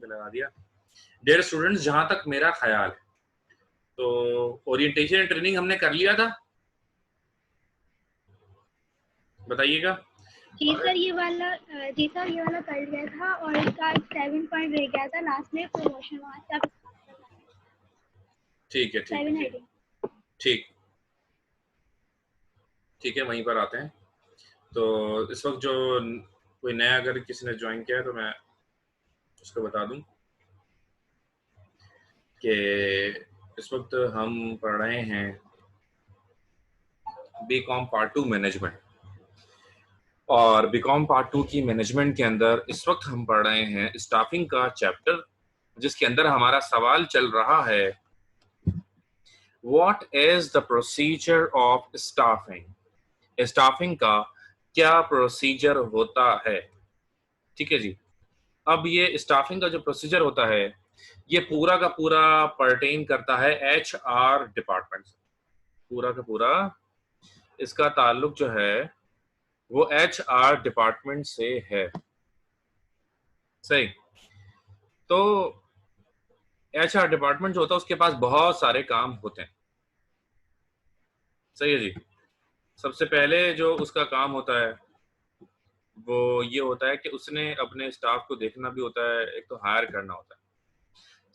लगा दिया। Dear students, जहां तक मेरा ख्याल है तो ओरिएंटेशन ट्रेनिंग हमने कर लिया था, बताइएगा। जी सर ये वाला कर लिया था और इसका 7 पॉइंट रह गया था लास्ट में, प्रमोशन वहाँ से आप ठीक है, ठीक है, वहीं पर आते हैं। तो इस वक्त जो कोई नया अगर किसी ने ज्वाइन किया है तो मैं उसको बता दूं कि इस वक्त हम पढ़ रहे हैं बीकॉम पार्ट 2 मैनेजमेंट, और बीकॉम पार्ट 2 की मैनेजमेंट के अंदर इस वक्त हम पढ़ रहे हैं स्टाफिंग का चैप्टर, जिसके अंदर हमारा सवाल चल रहा है what is the procedure of staffing. Staffing का क्या प्रोसीजर होता है, ठीक है जी। अब ये स्टाफिंग का जो प्रोसीजर होता है ये पूरा का पूरा पर्टेन करता है HR डिपार्टमेंट से, पूरा का पूरा इसका ताल्लुक जो है वो HR डिपार्टमेंट से है, सही। तो HR डिपार्टमेंट जो होता है उसके पास बहुत सारे काम होते हैं, सही है जी। सबसे पहले जो उसका काम होता है वो ये होता है कि उसने अपने स्टाफ को देखना भी होता है, एक तो हायर करना होता है।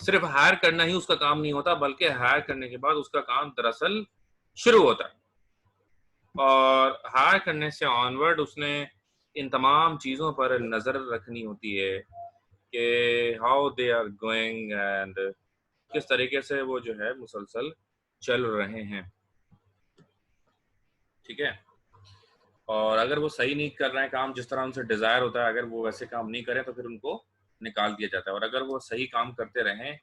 सिर्फ हायर करना ही उसका काम नहीं होता, बल्कि हायर करने के बाद उसका काम दरअसल शुरू होता है, और हायर करने से ऑनवर्ड उसने इन तमाम चीज़ों पर नज़र रखनी होती है कि how they are going and किस तरीके से वो जो है मुसलसल चल रहे हैं, ठीक है। और अगर वो सही नहीं कर रहे हैं काम जिस तरह उनसे डिजायर होता है, अगर वो वैसे काम नहीं करें तो फिर उनको निकाल दिया जाता है, और अगर वो सही काम करते रहें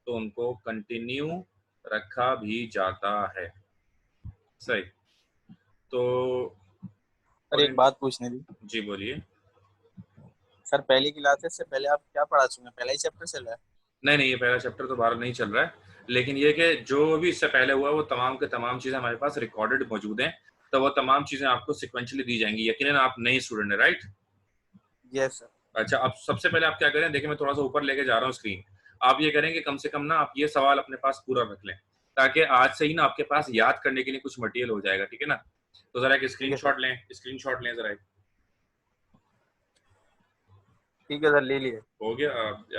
तो उनको कंटिन्यू रखा भी जाता है, सही। तो सर एक बात पूछनी थी। जी बोलिए। सर पहली क्लासेस से पहले आप क्या पढ़ा चुके हैं, पहला ही चैप्टर चल रहा है? नहीं, ये पहला चैप्टर तो बाहर नहीं चल रहा है, लेकिन ये कि जो भी इससे पहले हुआ वो तमाम के तमाम चीज़ें हमारे पास रिकॉर्डेड मौजूद हैं, तो वो तमाम चीज़ें आपको सिक्वेंशली दी जाएंगी। यकीनन आप नए स्टूडेंट हैं, राइट? Yes sir. अच्छा, अब सबसे पहले आप क्या करें, देखिए मैं थोड़ा सा ऊपर लेके जा रहा हूँ स्क्रीन। आप ये करें कि कम से कम ना आप ये सवाल अपने पास पूरा रख लें, ताकि आज से ही ना आपके पास याद करने के लिए कुछ मटेरियल हो जाएगा, ठीक है ना। तो जरा एक स्क्रीनशॉट लें जरा। ठीक है सर, ले लिए। हो गया।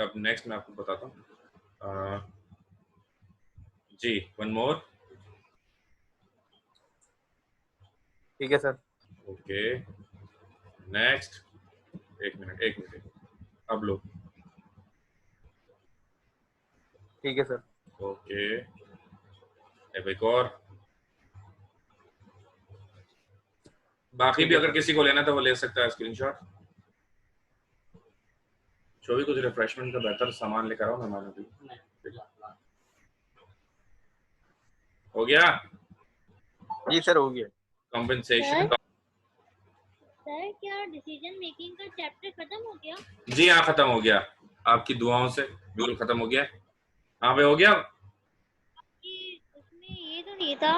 अब नेक्स्ट मैं आपको बताता हूँ जी, वन मोर। ठीक है सर। Okay, next. एक मिनट, अब लो। ठीक है सर। ओके, अब एक और। बाकी भी अगर किसी को लेना तो वो ले सकता है स्क्रीनशॉट। जो भी कुछ रिफ्रेशमेंट का बेहतर सामान लेकर आओ मेहमानों के लिए। हो गया? जी सर हो गया। कॉम्पेंसेशन। सर क्या डिसीजन मेकिंग का चैप्टर खत्म हो गया? जी हाँ, खत्म हो गया, आपकी दुआओं से बिल्कुल खत्म हो गया। हाँ भाई, हो गया। उसमें ये तो नहीं था,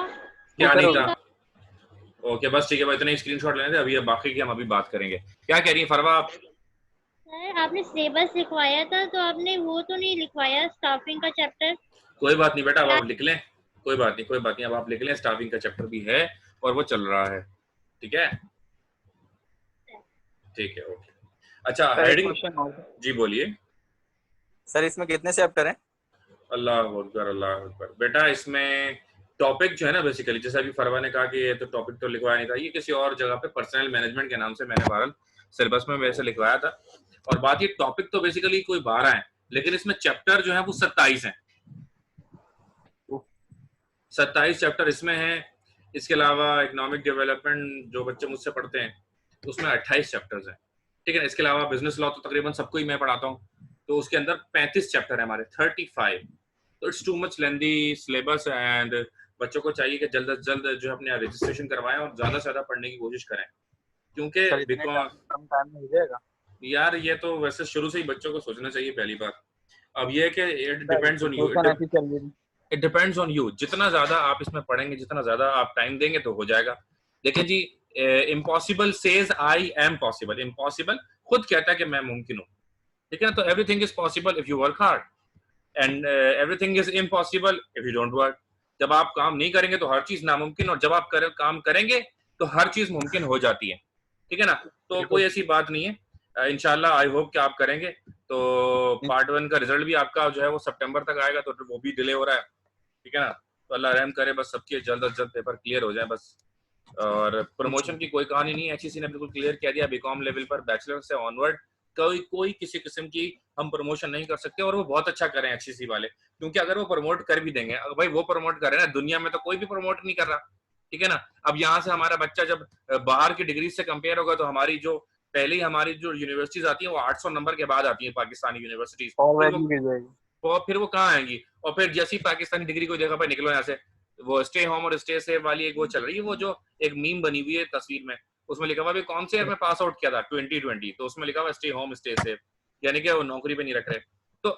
क्या नहीं था? ओके, बस ठीक है, इतने स्क्रीनशॉट लेने थे। अभी बाकी की हम अभी बात करेंगे। क्या कह रही हैं फरवा आप? सर आपने सिलेबस लिखवाया था तो आपने वो तो नहीं लिखवाया स्टाफिंग का चैप्टर। कोई बात नहीं बेटा, अब आप लिख लें, कोई बात नहीं, अब आप लिख लें। स्टाफिंग का चैप्टर भी है और वो चल रहा है, ठीक है, ओके। अच्छा, हेडिंग। जी बोलिए सर, इसमें कितने चैप्टर हैं? अल्लाह अकबर। बेटा इसमें टॉपिक जो है ना, बेसिकली जैसे अभी फरवा ने कहा कि ये तो टॉपिक तो लिखवाया नहीं था, ये किसी और जगह पे पर्सनल मैनेजमेंट के नाम से मैंने बहरहाल सिलेबस में वैसे लिखवाया था। और बात ये टॉपिक तो बेसिकली कोई 12 है, लेकिन इसमें चैप्टर जो है वो 27 है। 27 चैप्टर इसमें है। इसके अलावा इकोनॉमिक डेवलपमेंट जो बच्चे मुझसे पढ़ते हैं उसमें 28 चैप्टर्स हैं, ठीक है। इसके अलावा बिजनेस लॉ तो तकरीबन सबको ही मैं पढ़ाता हूँ, तो उसके अंदर 35 चैप्टर है हमारे, 35। तो it's too much lengthy syllabus, and बच्चों को चाहिए कि जल्द से जल्द जो अपने रजिस्ट्रेशन करवाएं और ज्यादा से ज्यादा पढ़ने की कोशिश करें, क्योंकि कम टाइम में हो जाएगा यार ये तो वैसे शुरू से ही बच्चों को सोचना चाहिए पहली बात। अब ये कि it depends on you, it depends on you. जितना ज्यादा आप इसमें पढ़ेंगे, जितना ज्यादा आप टाइम देंगे तो हो जाएगा। देखिए जी, impossible says I am possible. Impossible खुद कहता है कि मैं मुमकिन हूँ, ठीक है ना। तो everything is possible if you work hard and everything is impossible if you don't work. जब आप काम नहीं करेंगे तो हर चीज नामुमकिन, और जब आप काम करेंगे तो हर चीज मुमकिन हो जाती है। ठीक है ना। तो कोई ऐसी बात नहीं है। इंशाल्लाह आई होप कि आप करेंगे। तो पार्ट 1 का रिजल्ट भी आपका जो है वो सितंबर तक आएगा, तो वो भी डिले हो रहा है। ठीक है ना। तो अल्लाह रहम करे, बस सबके जल्द अज जल्द पेपर क्लियर हो जाए बस। और प्रमोशन की कोई कहानी नहीं है, एचईसी ने बिल्कुल क्लियर कह दिया बीकॉम लेवल पर बैचलर से ऑनवर्ड कोई किसी किस्म की हम प्रमोशन नहीं कर सकते। और वो बहुत अच्छा करें एचईसी वाले, क्योंकि अगर वो प्रमोट कर भी देंगे, भाई वो प्रमोट कर रहे हैं ना, दुनिया में तो कोई भी प्रमोट नहीं कर रहा। ठीक है ना। अब यहाँ से हमारा बच्चा जब बाहर की डिग्री से कंपेयर होगा, तो हमारी जो पहले हमारी जो यूनिवर्सिटीज आती है वो 800 नंबर के बाद आती है, पाकिस्तानी यूनिवर्सिटीज। फिर वो कहाँ आएंगी। और फिर जैसी पाकिस्तानी डिग्री को देखा, भाई निकलो यहाँ से। वो स्टे होम और स्टे सेफ वाली एक वो चल रही है, वो जो एक मीम बनी हुई है तस्वीर में, उसमें लिखा हुआ कौन से ईयर में पास आउट किया था 2020, तो उसमें लिखा हुआ स्टे होम स्टे सेफ, यानी कि वो नौकरी पे नहीं रख रहे। तो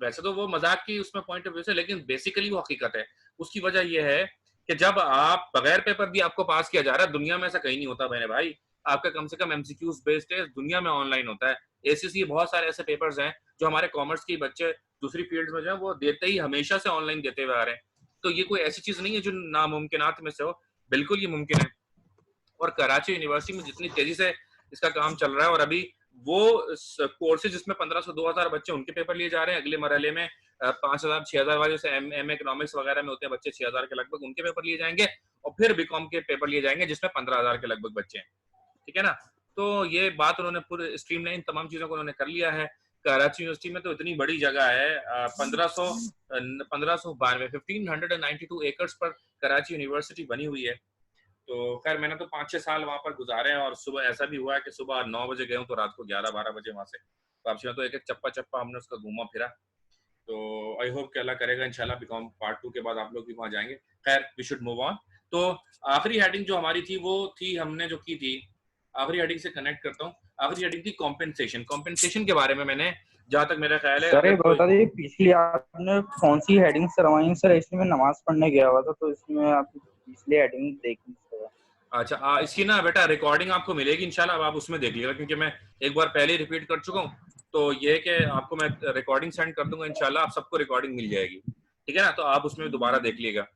वैसे तो वो मजाक की उसमें पॉइंट ऑफ व्यू से, लेकिन बेसिकली वो हकीकत है। उसकी वजह यह है कि जब आप बगैर पेपर भी आपको पास किया जा रहा है, दुनिया में ऐसा कहीं नहीं होता मेरे भाई। आपका कम से कम एमसीक्यूज बेस्ड है, दुनिया में ऑनलाइन होता है। एसीसी बहुत सारे ऐसे पेपर्स हैं जो हमारे कॉमर्स के बच्चे दूसरी फील्ड में जो है वो देते ही हमेशा से ऑनलाइन देते हुए आ रहे हैं। तो ये कोई ऐसी चीज नहीं है जो नामुमकिनात में से हो, बिल्कुल ये मुमकिन है। और कराची यूनिवर्सिटी में जितनी तेजी से इसका काम चल रहा है, और अभी वो कोर्सेज जिसमें 1500-2000 बच्चे उनके पेपर लिए जा रहे हैं, अगले मरहले में 5000-6000 वाले जैसे एम इकोनॉमिक्स वगैरह में होते हैं बच्चे 6000 के लगभग, उनके पेपर लिए जाएंगे। और फिर बीकॉम के पेपर लिए जाएंगे जिसमें 15000 के लगभग बच्चे हैं। ठीक है ना। तो ये बात उन्होंने पूरे स्ट्रीमलाइन तमाम चीजों को उन्होंने कर लिया है। कराची यूनिवर्सिटी में तो इतनी बड़ी जगह है, 1592 एकर्स पर कराची यूनिवर्सिटी बनी हुई है। तो खैर मैंने तो 5-6 साल वहां पर गुजारे हैं, और सुबह ऐसा भी हुआ है कि सुबह 9 बजे गए हूँ तो रात को 11-12 बजे वहां से वापसी में, तो एक एक चप्पा चप्पा हमने उसका घूमा फिरा। तो आई होप कि अल्लाह करेगा इंशाल्लाह बीकॉम पार्ट 2 के बाद आप लोग भी वहां जाएंगे। खैर वी शुड मूव ऑन। तो आखिरी हेडिंग जो हमारी थी वो थी, हमने जो की थी, आखिरी हेडिंग से कनेक्ट करता हूँ। आखिरी हेडिंग थी कॉम्पेंसेशन। कॉम्पेंसेशन के बारे में मैंने, जहां तक मेरा ख्याल है, सर ये अगर कोई बता दीजिए पिछली आपने कौन सी हेडिंग करवाई सर? इसलिए मैं नमाज पढ़ने गया हुआ था, तो इसमें आपकी पिछली हेडिंग देखी सर। अच्छा इसकी ना बेटा रिकॉर्डिंग आपको मिलेगी इंशाल्लाह, अब आप उसमें देख लीजिएगा, क्योंकि मैं एक बार पहले रिपीट कर चुका हूँ। तो ये कि आपको मैं रिकॉर्डिंग सेंड कर दूंगा इंशाल्लाह, आप सबको रिकॉर्डिंग मिल जाएगी। ठीक है ना। तो आप उसमें दोबारा देख लीजिएगा।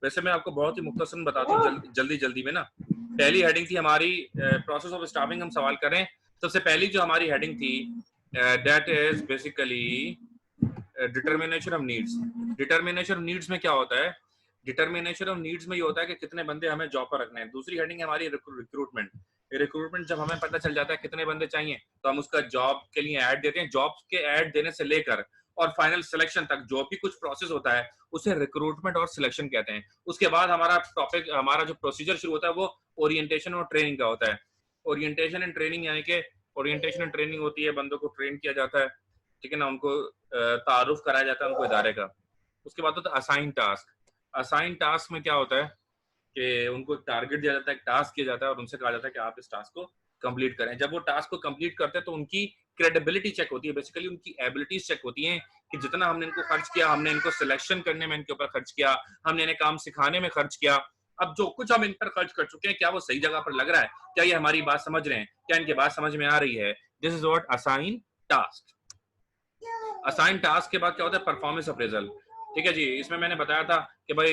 वैसे मैं आपको बहुत ही मुख्तसर बताता हूँ जल्दी जल्दी में ना। पहली हेडिंग थी हमारी प्रोसेस ऑफ स्टाफिंग, हम सवाल करें। सबसे पहली जो हमारी हेडिंग थी that is basically determination of needs. Determination of needs में क्या होता है? डिटर्मिनेशन ऑफ नीड्स में ये होता है कि कितने बंदे हमें जॉब पर रखने हैं। दूसरी हेडिंग है हमारी रिक्रूटमेंट। रिक्रूटमेंट जब हमें पता चल जाता है कितने बंदे चाहिए, तो हम उसका जॉब के लिए ऐड देते हैं। जॉब के ऐड देने से लेकर और फाइनल सिलेक्शन तक जो भी कुछ प्रोसेस होता है उसे रिक्रूटमेंट और सिलेक्शन कहते हैं। उसके बाद हमारा टॉपिक, हमारा जो प्रोसीजर शुरू होता है वो ओरिएंटेशन और ट्रेनिंग का होता है। ओरिएंटेशन एंड ट्रेनिंग यानी कि ओरिएंटेशन एंड ट्रेनिंग होती है, बंदों को ट्रेन किया जाता है। ठीक है ना। उनको तारुफ कराया जाता है उनको इदारे का। उसके बाद होता है असाइन टास्क। असाइन टास्क में क्या होता है कि उनको टारगेट दिया जाता है, टास्क किया जाता है, और उनसे कहा जाता है कि आप इस टास्क को कंप्लीट करें। जब वो टास्क को कंप्लीट करते हैं तो उनकी क्रेडिबिलिटी चेक होती है, बेसिकली उनकी एबिलिटीज चेक होती हैं कि जितना हमने इनको खर्च किया, हमने इनको सिलेक्शन करने में इनके ऊपर खर्च किया, हमने इन्हें काम सिखाने में खर्च किया, अब जो कुछ हम इन पर खर्च कर चुके हैं क्या वो सही जगह पर लग रहा है, क्या ये हमारी बात समझ रहे हैं, क्या इनकी बात समझ में आ रही है। This is what assign task. Assign task के बाद क्या होता है? Performance appraisal. ठीक है जी। इसमें मैंने बताया था कि भाई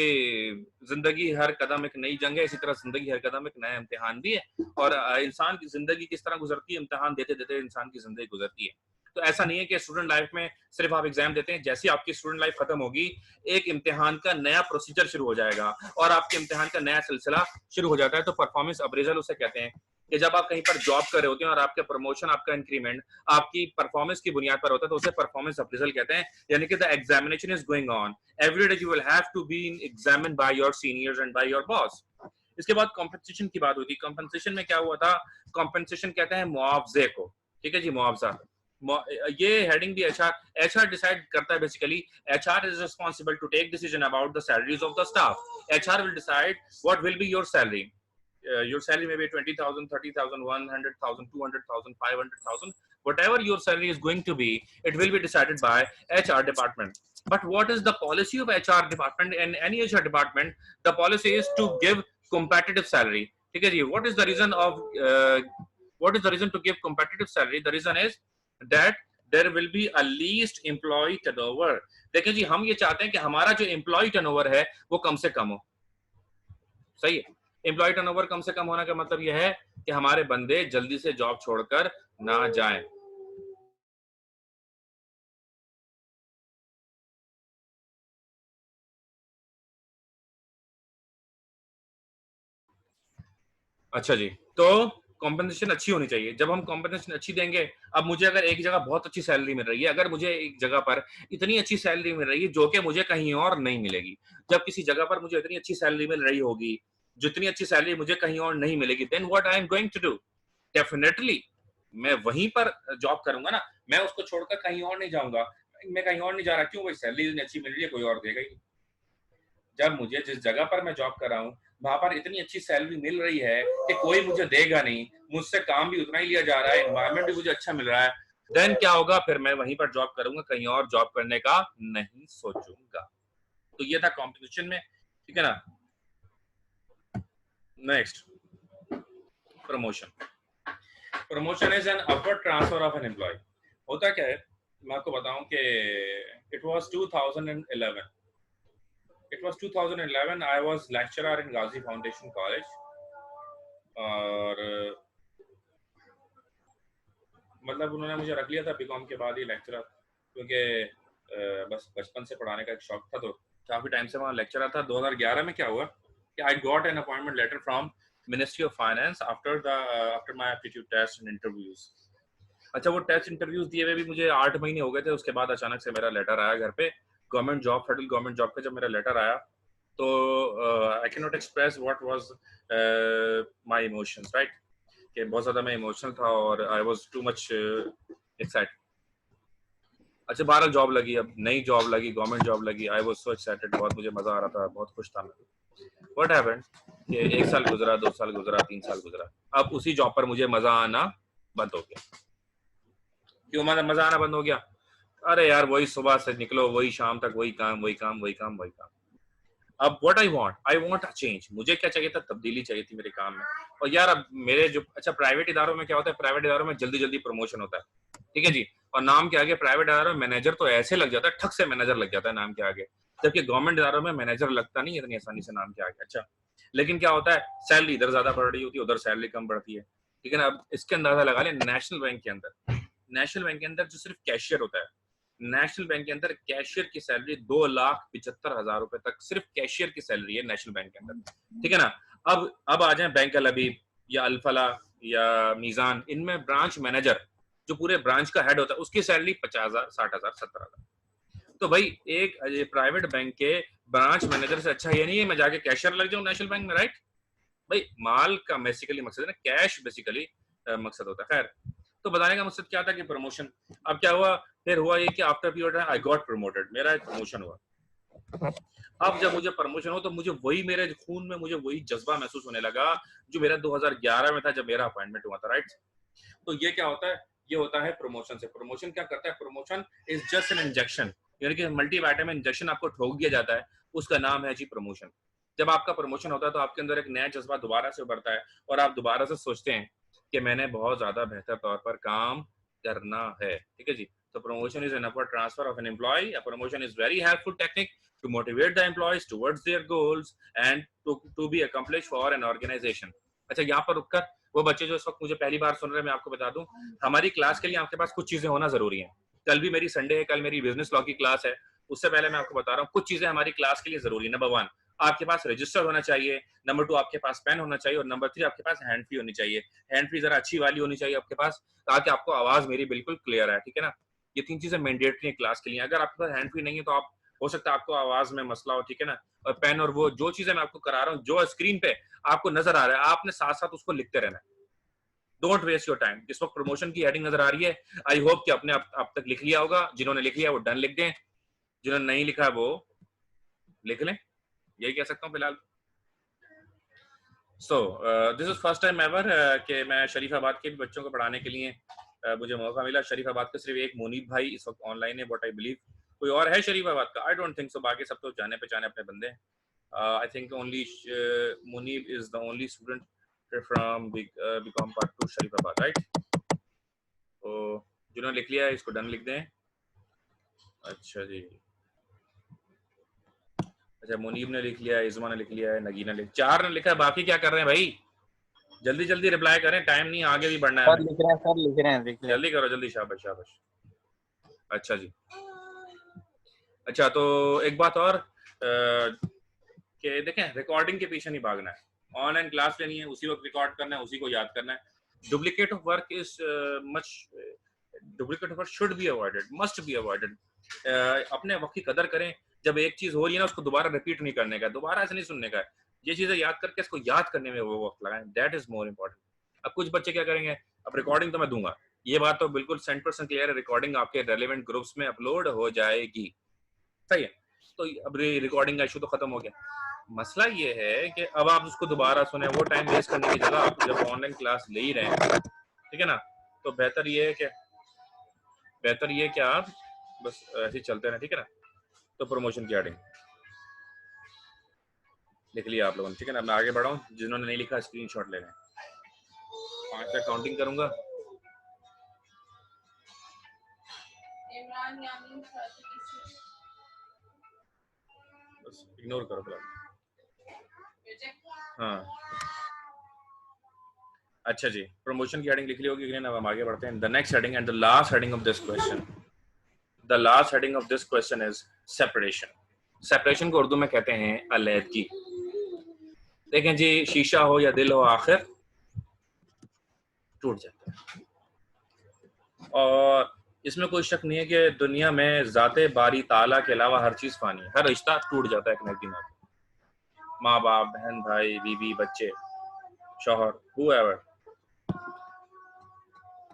जिंदगी हर कदम एक नई जंग है, इसी तरह जिंदगी हर कदम एक नया इम्तिहान भी है। और इंसान की जिंदगी किस तरह गुजरती है, इम्तिहान देते देते इंसान की जिंदगी गुजरती है। तो ऐसा नहीं है कि स्टूडेंट लाइफ में सिर्फ आप एग्जाम देते हैं। जैसे आपकी स्टूडेंट लाइफ खत्म होगी, एक इम्तिहान का नया प्रोसीजर शुरू हो जाएगा और आपके इम्तिहान का नया सिलसिला शुरू हो जाता है। तो परफॉर्मेंस अप्रेजल उसे कहते हैं कि जब आप कहीं पर जॉब कर रहे होते हैं और आपका प्रमोशन, आपका इंक्रीमेंट आपकी परफॉर्मेंस की बुनियाद पर होता है, तो उसे परफॉर्मेंस अप्रेजल कहते हैं। यानी कि the examination is going on every day, you will have to be examined by your seniors and by your boss. इसके बाद कॉम्पेंसेशन की बात हुई थी। कॉम्पेंसेशन में क्या हुआ था? कॉम्पेंसेशन कहते हैं मुआवजे को। ठीक है जी, मुआवजा। ये हेडिंग भी एचआर डिसाइड करता है। Basically HR is responsible to take decision about the salaries of the staff. HR will decide what will be your salary. Your salary may be 20,000, 30,000, 100,000, 200,000, 500,000. Whatever your salary is going to be, it will be decided by HR department. But what is the policy of HR department? In any HR department, the policy is to give competitive salary. ठीक है जी. What is the reason to give competitive salary? The reason is that there will be a least employee turnover. देखिए जी, हम ये चाहते हैं कि हमारा जो एम्प्लॉय टर्नओवर है वो कम से कम हो। सही है, एम्प्लॉय टर्नओवर कम से कम होने का मतलब यह है कि हमारे बंदे जल्दी से जॉब छोड़कर ना जाएं। अच्छा जी, तो कॉम्पेंसेशन अच्छी होनी चाहिए। जब हम कॉम्पेंसेशन अच्छी देंगे, अब मुझे अगर एक जगह बहुत अच्छी सैलरी मिल रही है, अगर मुझे एक जगह पर इतनी अच्छी सैलरी मिल रही है जो कि मुझे कहीं और नहीं मिलेगी, जब किसी जगह पर मुझे इतनी अच्छी सैलरी मिल रही होगी, जितनी अच्छी सैलरी मुझे कहीं और नहीं मिलेगी, then what I am going to do? Definitely मैं वहीं पर जॉब करूंगा ना, मैं उसको छोड़कर कहीं और नहीं जाऊंगा। मैं कहीं और नहीं जा रहा, क्यों भाई? सैलरी इतनी अच्छी मिल रही है, कोई और देगा ही नहीं। जब मुझे जिस जगह पर मैं जॉब कर रहा हूँ वहां पर इतनी अच्छी सैलरी मिल रही है कि कोई मुझे देगा नहीं, मुझसे काम भी उतना ही लिया जा रहा है, एनवायरमेंट भी मुझे अच्छा मिल रहा है, देन क्या होगा? फिर मैं वहीं पर जॉब करूंगा, कहीं और जॉब करने का नहीं सोचूंगा। तो ये था कॉम्पिटिशन में, ठीक है ना। Next, promotion. Promotion is an upward transfer of an employee. होता क्या है, मैं आपको बताऊं कि it was 2011, it was 2011, I was lecturer in Ghazi Foundation College, और मतलब उन्होंने मुझे रख लिया था बीकॉम के बाद ही लेक्चरर, क्योंकि बस बचपन से पढ़ाने का एक शौक था, तो काफी टाइम से वहाँ लेक्चरर था। 2011 में क्या हुआ कि I got an appointment letter from ministry of finance after my aptitude test and interviews. अच्छा, वो टेस्ट इंटरव्यूज दिए हुए भी मुझे 8 महीने हो गए थे, उसके बाद अचानक से मेरा लेटर आया घर पे, government job, federal government job का जब मेरा लेटर आया, तो I can not express what was my emotions, right, कि बहुत ज्यादा मैं इमोशनल था और I was too much excited. अच्छा, 12 जॉब लगी, अब नई जॉब लगी, गवर्नमेंट जॉब लगी, आई वाज सो एक्साइटेड, बहुत मुझे मजा आ रहा था, बहुत खुश था मैं। व्हाट हैपेंड कि 1 साल गुजरा, 2 साल गुजरा, 3 साल गुजरा, अब उसी जॉब पर मुझे मजा आना बंद हो गया। क्यों मजा आना बंद हो गया? अरे यार, वही सुबह से निकलो, वही शाम तक, वही काम, वही काम, वही काम, वही काम। अब what I want a change. मुझे क्या चाहिए था? तब्दीली चाहिए थी मेरे काम में। और यार, अब मेरे जो, अच्छा, प्राइवेट इदारों में क्या होता है, प्राइवेट इदारों में जल्दी जल्दी प्रमोशन होता है, ठीक है जी, और नाम के आगे प्राइवेट इदारों में मैनेजर तो ऐसे लग जाता है, ठक से मैनेजर लग जाता है नाम के आगे, जबकि गवर्नमेंट इदारों में मैनेजर लगता नहीं इतनी आसानी से नाम के आगे। अच्छा, लेकिन क्या होता है, सैलरी इधर ज्यादा बढ़ रही होती है, उधर सैलरी कम बढ़ती है, ठीक है ना। अब इसके अंदाजा लगा ले, नेशनल बैंक के अंदर, नेशनल बैंक के अंदर जो सिर्फ कैशियर होता है, नेशनल बैंक के अंदर कैशियर की सैलरी 2,75,000 रुपए तक सिर्फ कैशियर की सैलरी है नेशनल बैंक के अंदर, ठीक है ना। अब आ जाए बैंक अल हबीब या अल्फला या मीजान, इनमें ब्रांच मैनेजर जो पूरे ब्रांच का हेड होता है, उसकी सैलरी 50,000, 60,000, 70,000। तो भाई एक प्राइवेट बैंक के ब्रांच मैनेजर से अच्छा ये नहीं है मैं जाके कैशियर लग जाऊं नेशनल बैंक में, राइट भाई? माल का बेसिकली मकसद है ना, कैश बेसिकली मकसद होता है। खैर, तो बताने का मकसद क्या था कि प्रमोशन। अब क्या हुआ, फिर हुआ ये कि after period I got promoted, मेरा एक प्रमोशन हुआ। अब जब मुझे प्रमोशन हो तो मुझे वही, मेरे खून में मुझे वही जज्बा महसूस होने लगा जो मेरा 2011 में था जब मेरा अपॉइंटमेंट हुआ था, राइट। तो ये क्या होता है, ये होता है प्रमोशन से। प्रमोशन क्या करता है? Promotion is just an injection, यानी कि मल्टीविटामिन इंजेक्शन आपको ठोक दिया जाता है, उसका नाम है जी प्रमोशन। जब आपका प्रमोशन होता है तो आपके अंदर एक नया जज्बा दोबारा से उभरता है और आप दोबारा से सोचते हैं कि मैंने बहुत ज्यादा बेहतर तौर पर काम करना है, ठीक है जी। तो promotion is an upward transfer of an employee. A promotion is very helpful technique to motivate the employees towards their goals and to be accomplished for an organization। अच्छा, यहाँ पर रुककर वो बच्चे जो इस वक्त मुझे पहली बार सुन रहे हैं, मैं आपको बता दूं, हमारी क्लास के लिए आपके पास कुछ चीजें होना जरूरी है। कल भी मेरी संडे है, कल मेरी बिजनेस लॉ की क्लास है, उससे पहले मैं आपको बता रहा हूँ कुछ चीजें हमारी क्लास के लिए जरूरी है। नंबर 1, आपके पास रजिस्टर होना चाहिए। नंबर 2, आपके पास पेन होना चाहिए। और नंबर 3, आपके पास हैंड फ्री होनी चाहिए। हैंड फ्री जरा अच्छी वाली होनी चाहिए आपके पास, ताकि आपको आवाज मेरी बिल्कुल क्लियर है, ठीक है ना। ये 3 चीजें मैंडेटरी है क्लास के लिए। अगर आपके पास हैंड फ्री नहीं है तो आप, हो सकता है आपको आवाज में मसला हो, ठीक है ना। और पेन और वो जो चीजें मैं आपको करा रहा हूँ, जो स्क्रीन पे आपको नजर आ रहा है, आपने साथ साथ उसको लिखते रहना है। Don't waste your time. जिस वक्त प्रमोशन की हेडिंग नजर आ रही है, आई होप कि आपने अब तक लिख लिया होगा। जिन्होंने लिख लिया वो डन लिख दें, जिन्होंने नहीं लिखा वो लिख लें, यही कह सकता हूँ फिलहाल। So this is first time ever कि मैं शरीफाबाद के भी बच्चों को पढ़ाने के लिए मुझे मौका मिला। शरीफाबाद का सिर्फ एक मुनीब भाई इस वक्त ऑनलाइन है, व्हाट आई बिलीव। कोई और है शरीफाबाद का? आई डोंट थिंक सो। बाकी सब तो जाने पहचाने अपने बंदे हैं। I think only Munib is the only student from BCom Part 2 Sharifabad, right? तो जिन्होंने लिख लिया है इसको डन लिख दें। अच्छा जी, अच्छा मुनीब ने लिख लिया है, इज़मा ने लिख लिया है, नगीना ने 4 ने लिखा है, बाकी क्या कर रहे हैं भाई? जल्दी जल्दी रिप्लाई करें, टाइम नहीं, आगे भी बढ़ना है सर हमें। लिख रहे हैं, सर लिख रहे हैं, लिख रहे हैं। जल्दी करो, जल्दी, शाबाश शाबाश। अच्छा जी, अच्छा तो एक बात और कि देखें, रिकॉर्डिंग के पीछे नहीं भागना है, ऑनलाइन क्लास लेनी है, उसी वक्त रिकॉर्ड करना है, उसी को याद करना है। Duplicate of work is much, duplicate of work should be avoided, must be avoided. अपने वक्त की कदर करें, जब एक चीज हो रही है ना उसको दोबारा रिपीट नहीं करने का, दोबारा ऐसे नहीं सुनने का है, ये चीजें याद करके इसको याद करने में वो वक्त लगाएं, दैट इज मोर इम्पोर्टेंट। अब कुछ बच्चे क्या करेंगे, अब रिकॉर्डिंग तो मैं दूंगा, ये बात तो बिल्कुल 100% क्लियर है, रिकॉर्डिंग आपके रेलेवेंट ग्रुप्स में अपलोड हो जाएगी, सही है। तो अब रिकॉर्डिंग का इशू तो खत्म हो गया, मसला ये है कि अब आप उसको दोबारा सुने, वो टाइम वेस्ट करने की जगह आप जब ऑनलाइन क्लास ले ही रहे हैं, ठीक है ना, तो बेहतर ये है कि आप बस ऐसे ही चलते रहें, ठीक है ना। तो प्रमोशन की हेडिंग लिख लिया आप लोगों ने, ठीक है ना। मैं आगे बढ़ाऊं, जिन्होंने नहीं लिखा स्क्रीनशॉट ले लें, 5 तक काउंटिंग करूंगा। बस इग्नोर करो फिलहाल। हाँ अच्छा जी, प्रमोशन की हेडिंग लिख ली होगी, अब हम आगे बढ़ते हैं। The next heading and the last heading of this question, the last heading of this question is separation. Separation को उर्दू में कहते हैं अलैदगी। देखें जी, शीशा हो या दिल हो, आखिर टूट जाता है, और इसमें कोई शक नहीं है कि दुनिया में ज़ाते बारी ताला के अलावा हर चीज फानी है, हर रिश्ता टूट जाता है एक न एक दिन। माँ बाप, बहन भाई, बीवी, बच्चे, शौहर, whoever।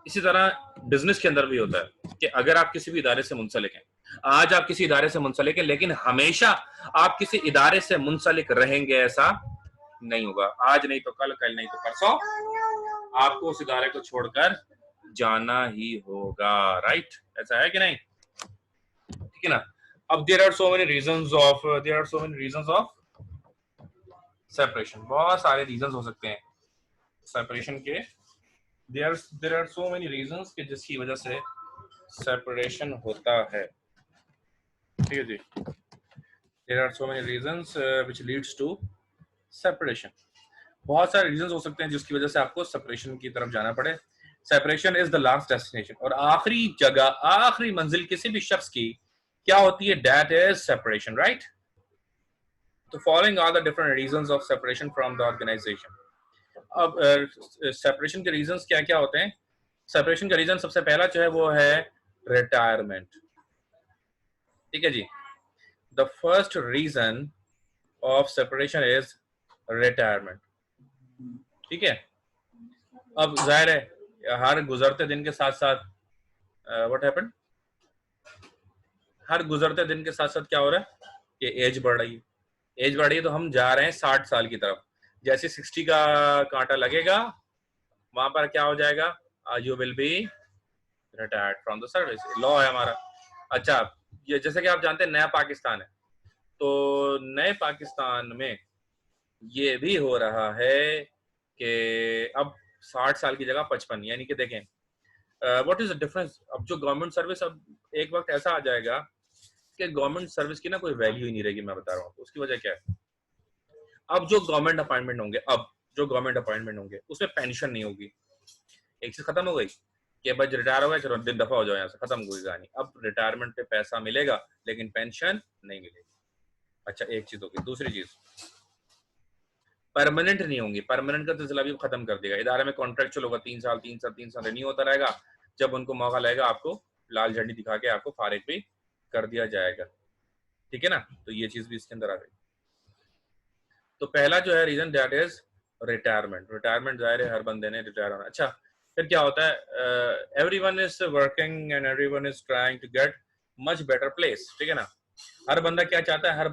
इसी तरह बिजनेस के अंदर भी होता है कि अगर आप किसी भी इदारे से मुंसलिक हैं, आज आप किसी इदारे से मुंसलिक हैं, लेकिन हमेशा आप किसी इदारे से मुंसलिक रहेंगे ऐसा नहीं होगा। आज नहीं तो कल, कल नहीं तो परसों आपको उस इदारे को छोड़कर जाना ही होगा, राइट? ऐसा है कि नहीं? ठीक है ना। अब there are so many reasons of separation, बहुत सारे रीजंस हो सकते हैं सेपरेशन के। There are so many reasons कि जिसकी वजह से सेपरेशन होता है, ठीक है जी। There are so many reasons which leads to separation, बहुत सारे रीजंस हो सकते हैं जिसकी वजह से आपको सेपरेशन की तरफ जाना पड़े। Separation is the last destination, और आखिरी जगह, आखिरी मंजिल किसी भी शख्स की क्या होती है? That is separation, right? तो following are the different reasons of separation from the organization. अब सेपरेशन के रीजंस क्या क्या होते हैं? सेपरेशन का रीजन सबसे पहला जो है वो है रिटायरमेंट, ठीक है जी। The first reason of separation is retirement, ठीक है। अब जाहिर है हर गुजरते दिन के साथ साथ व्हाट हैपेंड, हर गुजरते दिन के साथ साथ क्या हो रहा है कि एज बढ़ रही है, एज बढ़ रही है, तो हम जा रहे हैं 60 साल की तरफ। जैसे 60 का कांटा लगेगा वहां पर क्या हो जाएगा? You will be retired from the service, law है हमारा। अच्छा, ये जैसे कि आप जानते हैं नया पाकिस्तान है, तो नए पाकिस्तान में ये भी हो रहा है कि अब 60 साल की जगह 55, यानी कि देखें व्हाट इज द डिफरेंस। अब जो गवर्नमेंट सर्विस, अब एक वक्त ऐसा आ जाएगा कि गवर्नमेंट सर्विस की ना कोई वैल्यू ही नहीं रहेगी, मैं बता रहा हूँ। तो उसकी वजह क्या है? अब जो गवर्नमेंट अपॉइंटमेंट होंगे उसमें पेंशन नहीं होगी। एक चीज खत्म हो गई कि भाई रिटायर हो गए, चलो दिन दफा हो जाओ यहाँ से, खत्म हो गई कहानी। अब रिटायरमेंट पे पैसा मिलेगा लेकिन पेंशन नहीं मिलेगी। अच्छा, एक चीज होगी। दूसरी चीज, परमानेंट नहीं होंगी। परमानेंट का सिलसिला भी खत्म कर देगा। इदारे में कॉन्ट्रेक्चुअल होगा, 3 साल रिन्यू होता रहेगा। जब उनको मौका लगेगा आपको लाल झंडी दिखा के आपको फारिग भी कर दिया जाएगा, ठीक है ना। तो ये चीज भी इसके अंदर आ गई। तो पहला जो है reason that is retirement. Retirement जाहिर है हर बंदे ने रिटायर होना। अच्छा, फिर क्या होता है? Everyone is working and everyone is trying to get much better place, ठीक है ना। हर बंदा क्या चाहता है? हर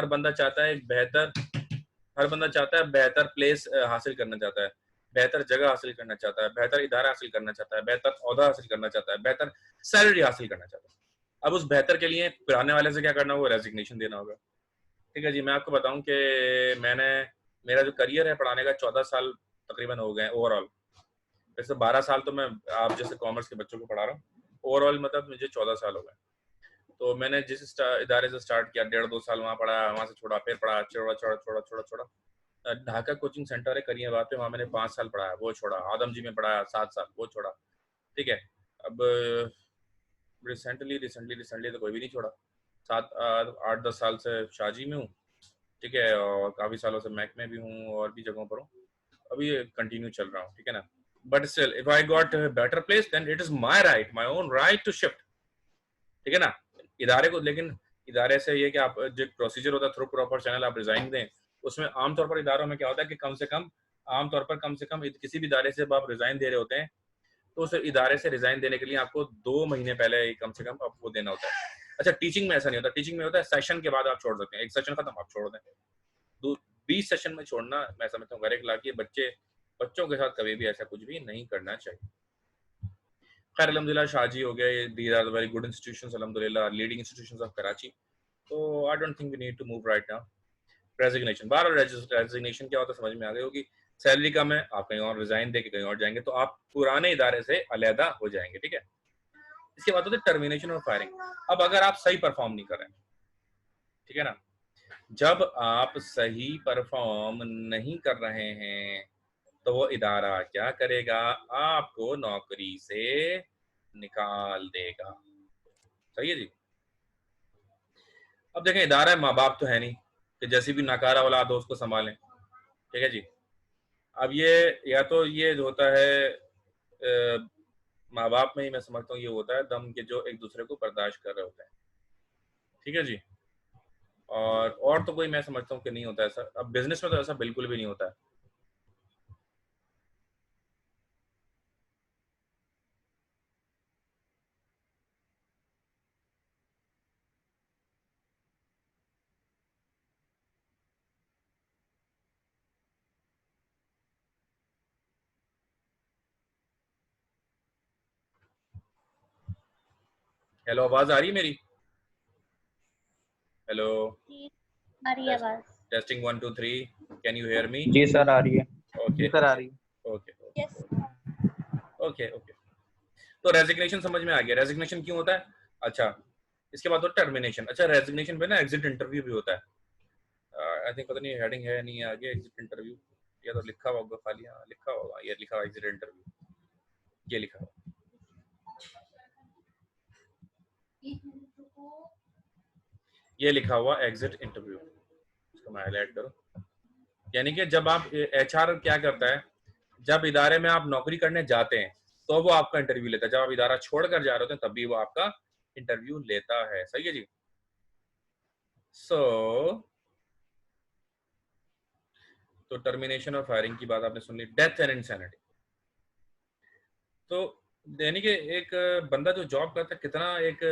बंदा चाहता है एक बेहतर प्लेस हासिल करना चाहता है, बेहतर जगह हासिल करना चाहता है, बेहतर इदारा हासिल करना चाहता है, बेहतर ओहदा हासिल करना चाहता है, बेहतर सैलरी हासिल करना चाहता है। अब उस बेहतर के लिए पुराने वाले से क्या करना होगा? रेजिग्नेशन देना होगा, ठीक है जी। मैं आपको बताऊं कि मेरा जो करियर है पढ़ाने का, 14 साल तकरीबन हो गए ओवरऑल। वैसे 12 साल तो मैं आप जैसे कॉमर्स के बच्चों को पढ़ा रहा हूँ, ओवरऑल मतलब मुझे 14 साल हो गए। तो मैंने जिस इदारे से स्टार्ट किया, 1.5-2 साल वहाँ पढ़ा, वहाँ से छोड़ा, फिर पढ़ा, छोड़ा। ढाका कोचिंग सेंटर है करीमाबाद पे, वहाँ मैंने 5 साल पढ़ाया, वो छोड़ा। आदमजी में पढ़ाया 7 साल, वो छोड़ा। ठीक है, अब रिसेंटली तो कोई भी नहीं छोड़ा। 8-10 साल से शाजी में हूँ, ठीक है, और काफ़ी सालों से मैक में भी हूँ और भी जगहों पर हूँ, अभी कंटिन्यू चल रहा हूँ, ठीक है ना। But still if I got better place then it is my right, my own right to shift, ठीक है ना। इदारे को, लेकिन इदारे से ये कि आप जो प्रोसीजर होता है थ्रू प्रॉपर चैनल आप रिजाइन दें, उसमें आमतौर पर इदारों में क्या होता है कि कम से कम किसी भी इदारे से जब आप रिजाइन दे रहे होते हैं तो उस इदारे से रिजाइन देने के लिए आपको 2 महीने पहले कम से कम आपको देना होता है। अच्छा, टीचिंग में ऐसा नहीं होता। टीचिंग में होता है सेशन के बाद आप छोड़ सकते हैं, एक सेशन खत्म आप छोड़ दें। 20 सेशन में छोड़ना मैं समझता हूँ गैर अखलाकी है। बच्चों के साथ कभी भी ऐसा कुछ भी नहीं करना चाहिए। खैर अल्हम्दुलिल्लाह शाजी हो गया, these are very good institutions अल्हम्दुलिल्लाह, लीडिंग इंस्टीट्यूशंस ऑफ कराची। तो I don't think we need to move right now. Resignation, बार रेजिग्नेशन क्या होता है समझ में आ गई होगी। सैलरी कम है, आप कहीं और रिजाइन दे के कहीं और जाएंगे तो आप पुराने इदारे से अलहदा हो जाएंगे, ठीक है। इसके बाद होता है टर्मिनेशन और फायरिंग। अब अगर आप सही परफॉर्म नहीं कर रहे हैं, ठीक है ना, जब आप सही परफॉर्म नहीं कर रहे हैं तो वो इदारा क्या करेगा, आपको नौकरी से निकाल देगा। सही है जी। अब देखें, इदारा है, माँ बाप तो है नहीं कि जैसी भी नाकारा औलाद हो उसको संभालें, ठीक है जी। अब ये या तो ये जो होता है माँ बाप में ही मैं समझता हूँ ये होता है दम के जो एक दूसरे को बर्दाश्त कर रहे होते हैं, ठीक है जी। और तो कोई मैं समझता हूँ कि नहीं होता ऐसा। अब बिजनेस में तो ऐसा बिल्कुल भी नहीं होता है। हेलो, आवाज आ रही है मेरी? हेलो, जी आ रही है आवाज। Testing 1 2 3, can you hear me? जी सर आ रही है। ओके जी सर आ रही है। Okay yes. Okay okay. तो रेजिग्नेशन समझ में आ गया, रेजिग्नेशन क्यों होता है। अच्छा, इसके बाद तो टर्मिनेशन। अच्छा, रेजिग्नेशन पे ना एग्जिट इंटरव्यू भी होता है। आई थिंक पता नहीं हेडिंग है नहीं है आगे, एग्जिट इंटरव्यू या तो लिखा हुआ होगा खाली, हाँ लिखा होगा, ये लिखा हुआ एग्जिट इंटरव्यू, ये लिखा हुआ, ये लिखा हुआ एग्जिट इंटरव्यू, इसको मैं हाईलाइट करूं। यानी कि जब आप एचआर क्या करता है, जब इदारे में आप नौकरी करने जाते हैं तो वो आपका इंटरव्यू लेता है, जब आप इदारा छोड़कर जा रहे होते हैं तब भी वो आपका इंटरव्यू लेता है। सही है जी। सो तो टर्मिनेशन और फायरिंग की बात आपने सुन ली। डेथ एंड इंसैनिटी, तो यानी कि एक बंदा जो जॉब करता है, कितना एक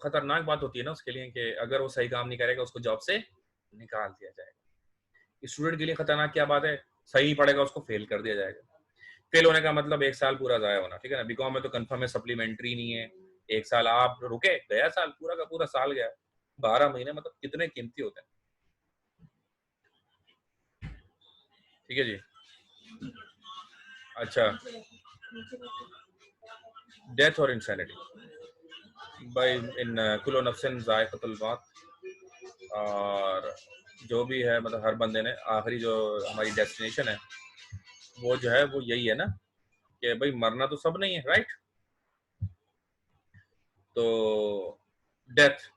खतरनाक बात होती है ना उसके लिए कि अगर वो सही काम नहीं करेगा उसको जॉब से निकाल दिया जाएगा। स्टूडेंट के लिए खतरनाक क्या बात है, सही पढ़ेगा उसको फेल कर दिया जाएगा। फेल होने का मतलब 1 साल पूरा जाया होना, ठीक है ना। बीकॉम में तो कंफर्म है, सप्लीमेंट्री नहीं है। 1 साल आप रुके, गया साल, पूरा का पूरा साल गया। 12 महीने मतलब कितने कीमती होते हैं, ठीक है जी। अच्छा, डेथ और इंसैनिटी भाई, इन कुल्लु नफ्सिन ज़ाइक़तुल मौत, और जो भी है मतलब हर बंदे ने आखिरी जो हमारी डेस्टिनेशन है वो जो है वो यही है ना कि भाई मरना तो सब नहीं है, राइट। तो डेथ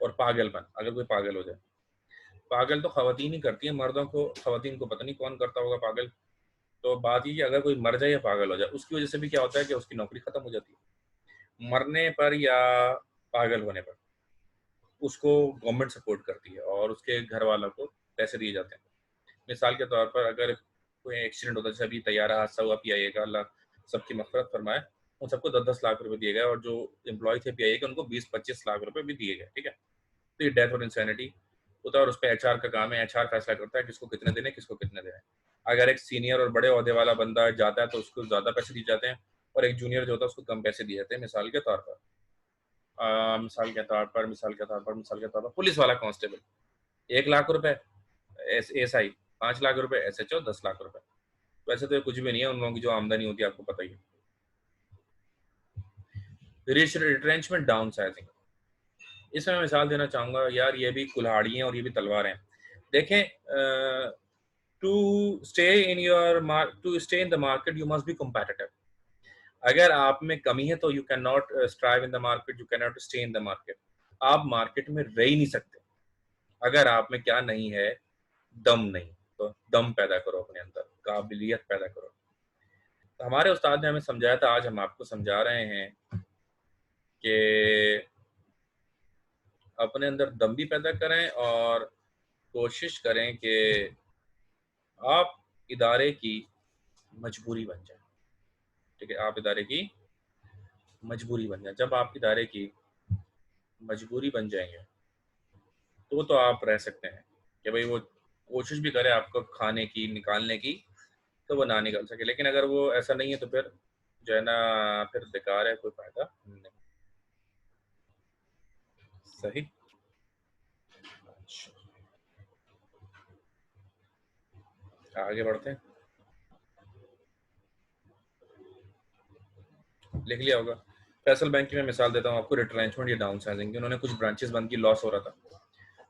और पागलपन, अगर कोई पागल हो जाए, पागल तो खवातीन ही करती है, मर्दों को, खवातीन को पता नहीं कौन करता होगा पागल। तो बात ये कि अगर कोई मर जाए या पागल हो जाए, उसकी वजह से भी क्या होता है कि उसकी नौकरी खत्म हो जाती है। मरने पर या पागल होने पर उसको गवर्नमेंट सपोर्ट करती है और उसके घर वालों को पैसे दिए जाते हैं। मिसाल के तौर पर अगर कोई एक्सीडेंट होता है, जैसे अभी तैयारा हादसा हुआ पीआईए का, अल्लाह सबकी मग़फ़िरत फरमाए, उन सबको 10-10 लाख रुपए दिए गए और जो एम्प्लॉय थे पीआईए के उनको 20-25 लाख रुपए भी दिए गए, ठीक है। तो ये डेथ और इंसैनिटी होता है और उस पर एचआर का काम है, एचआर फैसला करता है किसको कितने देने, किसको कितने देने। अगर एक सीनियर और बड़े ओहदे वाला बंदा जाता है तो उसको ज़्यादा पैसे दिए जाते हैं और एक जूनियर जो होता है उसको कम पैसे दिए जाते हैं। मिसाल के तौर पर पुलिस वाला कांस्टेबल 1 लाख रुपए, एसआई 5 लाख रुपए, एसएचओ 10 लाख रुपए। वैसे तो ये कुछ भी नहीं है, उन लोगों की जो आमदनी होती है आपको पता ही है। रिट्रेंचमेंट, डाउन साइजिंग, इसमें मैं मिसाल देना चाहूंगा यार, ये भी कुल्हाड़ी हैं और ये भी तलवार हैं। देखें, to stay in the market you must be competitive. अगर आप में कमी है तो you can not strive in the market, you can not stay in the market. आप मार्केट में रह ही नहीं सकते अगर आप में क्या नहीं है, दम नहीं। तो दम पैदा करो अपने अंदर, काबिलियत पैदा करो। तो हमारे उस्ताद ने हमें समझाया था, आज हम आपको समझा रहे हैं कि अपने अंदर दम भी पैदा करें और कोशिश करें कि आप इदारे की मजबूरी बन जाए। ठीक है, आप इदारे की मजबूरी बन जाए। जब आप इदारे की मजबूरी बन जाएंगे तो आप रह सकते हैं कि भाई वो कोशिश भी करे आपको खाने की, निकालने की, तो वो ना निकल सके। लेकिन अगर वो ऐसा नहीं है तो फिर जो है ना, फिर बेकार है, कोई फायदा नहीं। सही। आगे बढ़ते हैं। लिख लिया होगा। फैसल बैंक की मैं मिसाल देता हूँ आपको, रिट्रेंचमेंट या डाउन साइजिंग की। उन्होंने कुछ ब्रांचेस बंद की, लॉस हो रहा था,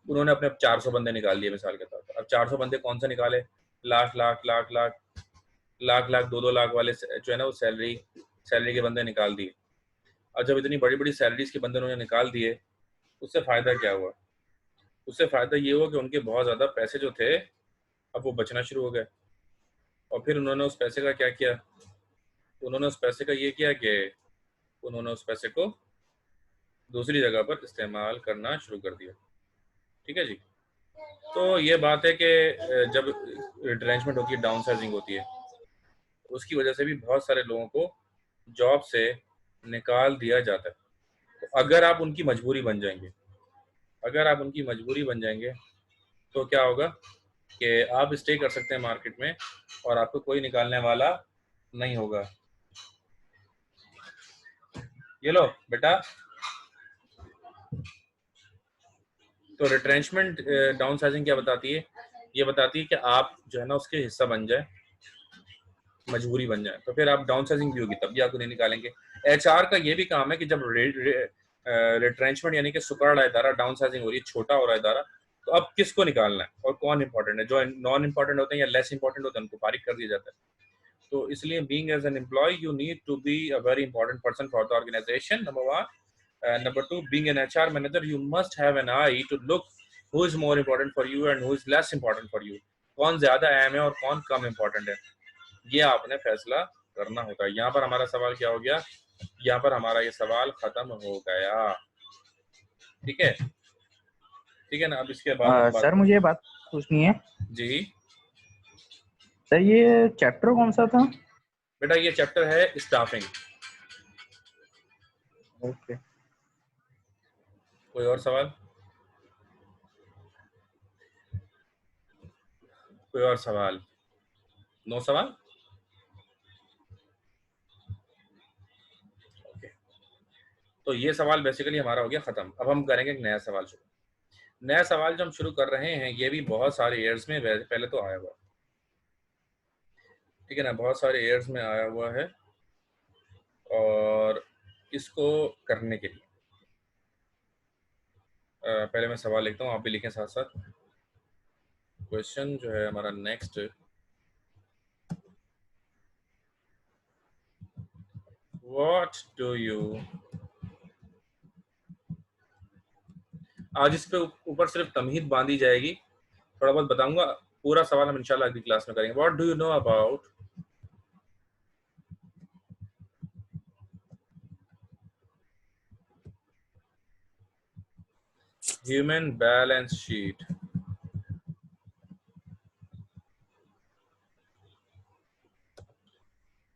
उन्होंने अपने 400 बंदे निकाल दिए मिसाल के तौर पर। अब 400 बंदे कौन से निकाले? लाख लाख लाख लाख लाख लाख 2-2 लाख वाले जो है ना, वो सैलरी के बंदे निकाल दिए। और जब इतनी बड़ी बड़ी सैलरीज के बंदे उन्होंने निकाल दिए, उससे फायदा क्या हुआ? उससे फायदा ये हुआ कि उनके बहुत ज्यादा पैसे जो थे अब वो बचना शुरू हो गए। और फिर उन्होंने उस पैसे का क्या किया? उन्होंने उस पैसे का ये किया कि उन्होंने उस पैसे को दूसरी जगह पर इस्तेमाल करना शुरू कर दिया। ठीक है जी। तो ये बात है कि जब रिट्रेंचमेंट होती है, डाउन साइजिंग होती है, उसकी वजह से भी बहुत सारे लोगों को जॉब से निकाल दिया जाता है। तो अगर आप उनकी मजबूरी बन जाएंगे, अगर आप उनकी मजबूरी बन जाएंगे तो क्या होगा कि आप स्टे कर सकते हैं मार्केट में और आपको कोई निकालने वाला नहीं होगा। ये लो बेटा। तो रिट्रेंचमेंट, डाउन साइजिंग क्या बताती है? ये बताती है कि आप जो है ना उसके हिस्सा बन जाए, मजबूरी बन जाए। तो फिर आप डाउन साइजिंग भी होगी तब भी आपको नहीं निकालेंगे। एचआर का ये भी काम है कि जब रिट्रेंचमेंट यानी कि सुपड़ रहा इदारा, डाउन साइजिंग हो रही है, छोटा हो रहा है इदारा, तो अब किसको निकालना है और कौन इंपॉर्टेंट है? जो नॉन इंपॉर्टेंट होते हैं या लेस इंपॉर्टेंट होते हैं उनको फारिग कर दिया जाता है। तो इसलिए being as an employee you need to be a very important person for the organization, number 1। Number 2, being an HR manager, you must have an eye to look who is more important for you and who is less important for you. कौन ज्यादा अहम है और कौन कम important है, ये आपने फैसला करना होता है। यहाँ पर हमारा सवाल क्या हो गया? यहाँ पर हमारा ये सवाल खत्म हो गया। ठीक है, ठीक है ना। अब इसके बाद हम सर मुझे बात पूछनी है। जी सर ये चैप्टर कौन सा था? बेटा, ये चैप्टर है स्टाफिंग। ओके। कोई और सवाल? कोई और सवाल? नो सवाल? ओके। तो ये सवाल बेसिकली हमारा हो गया खत्म। अब हम करेंगे एक नया सवाल शुरू। नया सवाल जो हम शुरू कर रहे हैं, ये भी बहुत सारे ईयर्स में पहले तो आया हुआ, ठीक है ना, बहुत सारे ईयर्स में आया हुआ है। और इसको करने के लिए पहले मैं सवाल लिखता हूँ, आप भी लिखें साथ साथ। क्वेश्चन जो है हमारा नेक्स्ट, व्हाट डू यू, आज इस पे ऊपर सिर्फ तमहीद बांधी जाएगी, थोड़ा बहुत बताऊंगा। पूरा सवाल हम इंशाल्लाह अगली क्लास में करेंगे। What do you know about human balance sheet?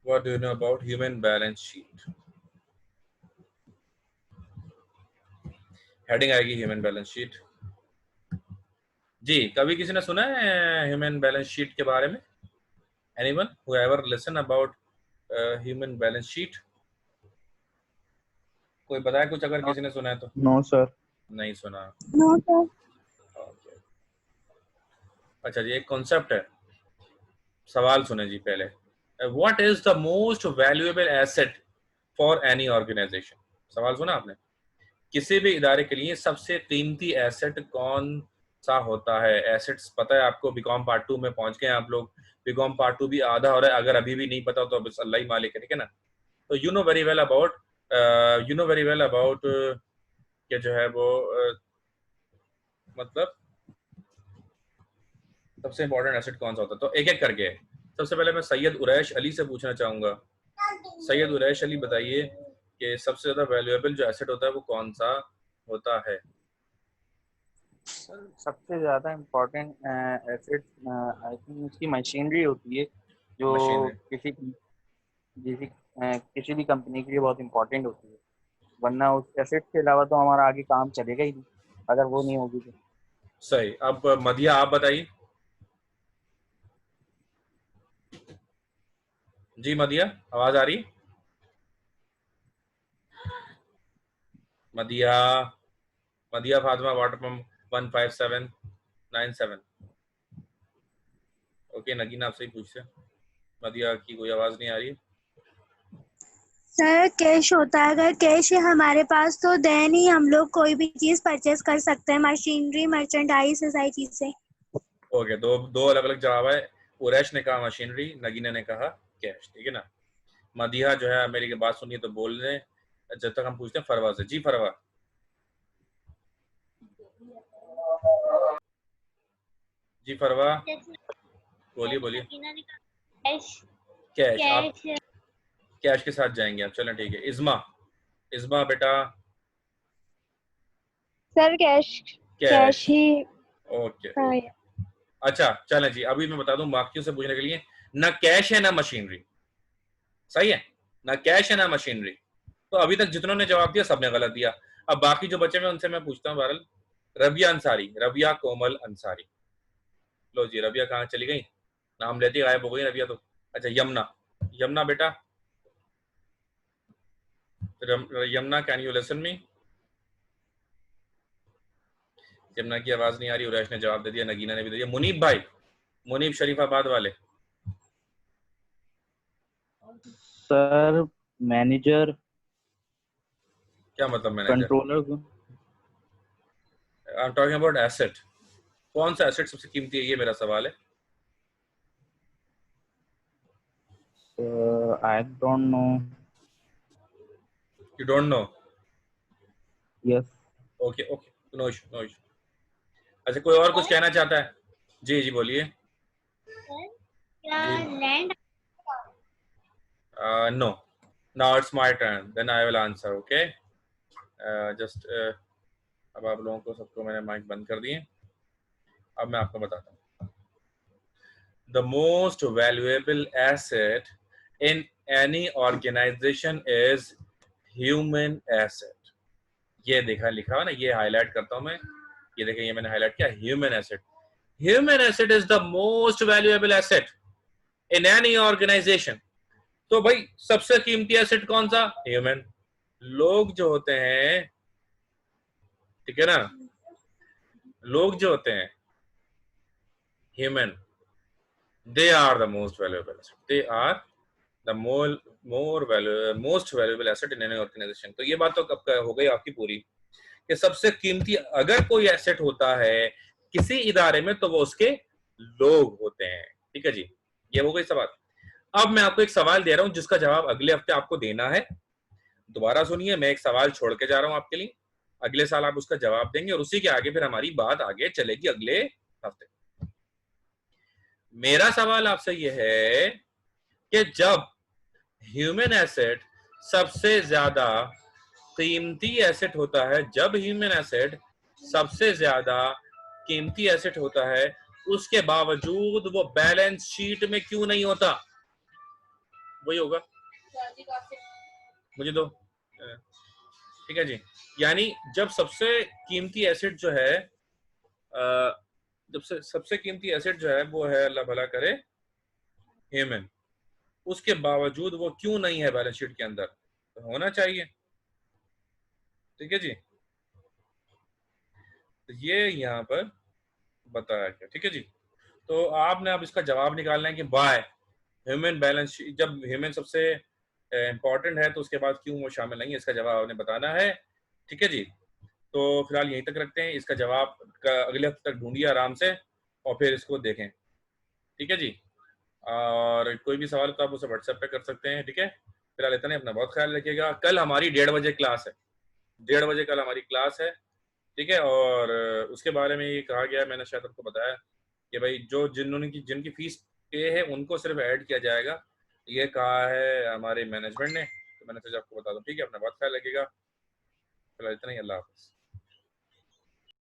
What do you know about human balance sheet? Heading आएगी ह्यूमन बैलेंस शीट। जी, कभी किसी ने सुना है ह्यूमन बैलेंस शीट के बारे में? Anyone who ever listen about human balance sheet? कोई बताए कुछ अगर किसी ने सुना है तो। No sir. नहीं सुना। No sir. Okay. अच्छा जी, एक कॉन्सेप्ट है, सवाल सुने जी पहले। What is the most valuable asset for any organization? सवाल सुना आपने? किसी भी इदारे के लिए सबसे कीमती एसेट कौन सा होता है? एसेट्स पता है आपको, बीकॉम पार्ट 2 में पहुंच गए हैं आप लोग। बीकॉम पार्ट 2 भी आधा हो रहा है, अगर अभी भी नहीं पता तो बस अल्लाह ही मालिक है, ठीक है ना। तो you know very well about कि जो है वो मतलब सबसे इंपॉर्टेंट एसेट कौन सा होता है। तो एक एक करके सबसे पहले मैं सैयद उरैश अली से पूछना चाहूंगा। सैयद उरैश अली बताइए कि सबसे ज्यादा वैल्यूएबल जो एसेट होता है वो कौन सा होता है? सर सबसे ज़्यादा इम्पोर्टेंट एसेट आई थिंक उसकी मशीनरी होती है, जो मशीनरी। किसी भी कंपनी के लिए बहुत इम्पोर्टेंट होती है, वरना उस एसेट के अलावा तो हमारा आगे काम चलेगा ही नहीं, अगर वो नहीं होगी तो। सही। अब मदिया आप बताइए। जी मदिया, आवाज आ रही? Madiya, Madiya Fatima, water pump 15797। Okay Nagina आपसे ही पूछते। मदिया की कोई आवाज नहीं आ रही। सर कैश होता है, अगर कैश है हमारे पास तो देन ही हम लोग कोई भी चीज परचेज कर सकते हैं, मशीनरी मर्चेंडाइज सारी चीजें। ओके, दो दो अलग अलग जवाब है। उरैश ने कहा मशीनरी, नगीना ने कहा कैश, ठीक है ना। मदिया जो है मेरी बात सुनिए तो बोल रहे, जब तक हम पूछते हैं फरवा से। जी फरवा, जी फरवा, बोलिए बोलिए। कैश। कैश। आप कैश। कैश के साथ जाएंगे आप, चलें ठीक है। इज़्मा, इज़्मा बेटा। Sir cash. कैश। कैश ही। ओके हाँ, ओके। अच्छा चलें जी, अभी मैं बता दूं बाकियों से पूछने के लिए, ना कैश है ना मशीनरी। सही है, ना कैश है ना मशीनरी। तो अभी तक जितनों ने जवाब दिया सबने गलत दिया। अब बाकी जो बचे हैं उनसे मैं पूछता हूँ। बहरहाल रबिया अंसारी, रबिया कोमल अंसारी। लो जी, रबिया कहाँ चली गई? नाम लेती गायब हो गई रबिया तो। अच्छा यमुना, यमुना बेटा, Yamuna can you listen me? Yamuna की आवाज नहीं आ रही। उरैश ने जवाब दे दिया, नगीना ने भी दे दिया। मुनीब भाई, मुनीब शरीफाबाद वाले। सर मैनेजर, क्या मतलब manager? Controller, I am talking about asset. कौन सा एसेट सबसे कीमती है, ये मेरा सवाल है। I don't know. You don't know? Yes. Okay okay, no issue no issue. अच्छा कोई और कुछ कहना चाहता है? जी जी बोलिए। जी लैंड। No, now it's my turn, then I will answer. Okay just अब आप लोगों को सबको मैंने माइक बंद कर दिए। अब मैं आपको बताता हूँ। The most valuable asset in any organization is human asset. ये देखा लिखा हुआ ना, ये हाईलाइट करता हूं मैं। ये देखें, ये मैंने हाईलाइट किया, human asset. Human asset is the most valuable asset in any organization. तो भाई सबसे कीमती एसेट कौन सा? ह्यूमन। लोग जो होते हैं, ठीक है ना, लोग जो होते हैं human, they are the most valuable asset. They are the most valuable asset in any organization. तो ये बात तो कब हो गई आपकी पूरी, कि सबसे कीमती अगर कोई एसेट होता है किसी इदारे में तो वो उसके लोग होते हैं। ठीक है जी, ये हो गई सवाल। अब मैं आपको एक सवाल दे रहा हूं जिसका जवाब अगले हफ्ते आपको देना है। दोबारा सुनिए, मैं एक सवाल छोड़ के जा रहा हूं आपके लिए। अगले साल आप उसका जवाब देंगे और उसी के आगे फिर हमारी बात आगे चलेगी अगले हफ्ते। मेरा सवाल आपसे यह है कि जब ह्यूमन एसेट सबसे ज्यादा कीमती एसेट होता है, जब ह्यूमन एसेट सबसे ज्यादा कीमती एसेट होता है, उसके बावजूद वो बैलेंस शीट में क्यों नहीं होता? वही होगा, मुझे दो। ठीक है जी, यानी जब सबसे कीमती एसेट जो है, जब से सबसे कीमती एसेट जो है वो है, अल्लाह भला करे, ह्यूमन, उसके बावजूद वो क्यों नहीं है बैलेंस शीट के अंदर? तो होना चाहिए। ठीक है जी, तो ये यहाँ पर बताया गया। ठीक है जी, तो आपने अब इसका जवाब निकालना है कि बाय ह्यूमन बैलेंस शीट, जब ह्यूमन सबसे इंपॉर्टेंट है तो उसके बाद क्यों वो शामिल नहीं है, इसका जवाब आपने बताना है। ठीक है जी, तो फिलहाल यहीं तक रखते हैं, इसका जवाब अगले हफ्ते तक ढूंढिए आराम से और फिर इसको देखें। ठीक है जी, और कोई भी सवाल तो आप उसे व्हाट्सएप पे कर सकते हैं। ठीक है, फिलहाल इतना ही, अपना बहुत ख्याल रखिएगा। कल हमारी 1:30 बजे क्लास है, 1:30 बजे कल हमारी क्लास है। ठीक है, और उसके बारे में ये कहा गया, मैंने शायद आपको बताया कि भाई जो जिनकी फीस पे है उनको सिर्फ ऐड किया जाएगा, ये कहा है हमारे मैनेजमेंट ने, तो मैंने सोचा आपको बता दूं। ठीक है, अपना बहुत ख्याल रखिएगा। फिलहाल इतना ही, अल्लाह हाफ़िज़।